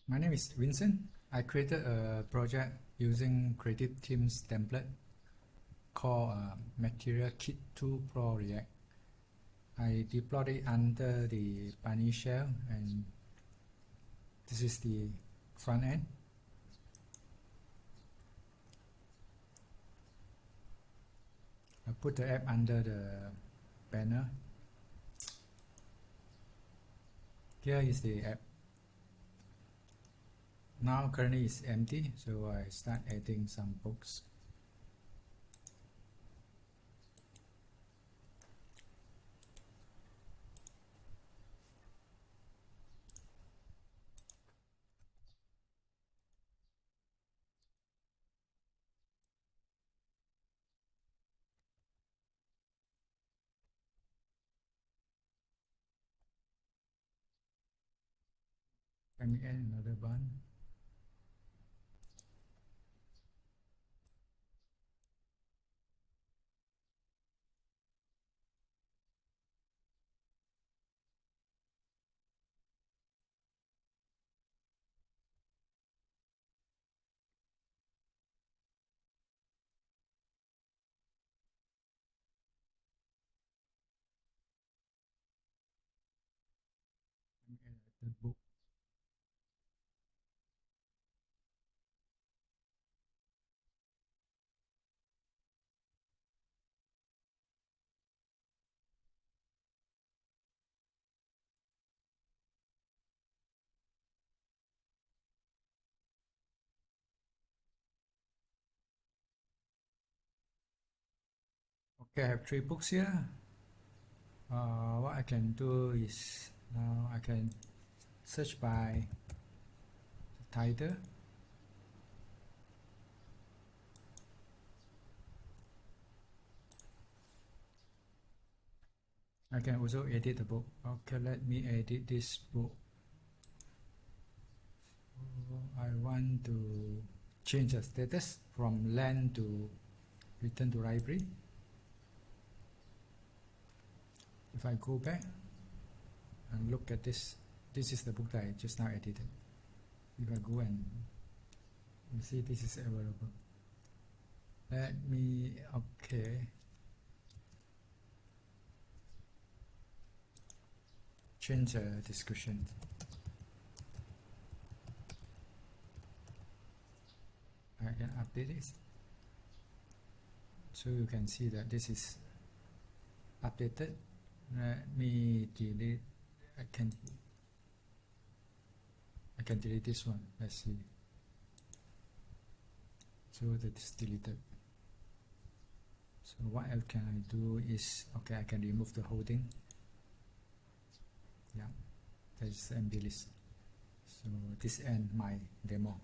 My name is Vincent. I created a project using Creative Themes template called Material Kit 2 Pro React. I deployed it under the bunnyshell, and this is the front end. I put the app under the banner. Here is the app. Now currently it's empty, so I start adding some books. Let me add another one. Let me add the book. Okay, I have 3 books here. What I can do is now I can search by the title. I can also edit the book. Okay, let me edit this book. So I want to change the status from land to return to library. If I go back and look at this, this is the book that I just now edited. If I go and you see this is available. Let me, okay. Change the description. I can update it. So you can see that this is updated. Let me delete. I can delete this one. Let's see. So that is deleted. So what else can I do is, okay, I can remove the holding. Yeah, that's empty list. So this ends my demo.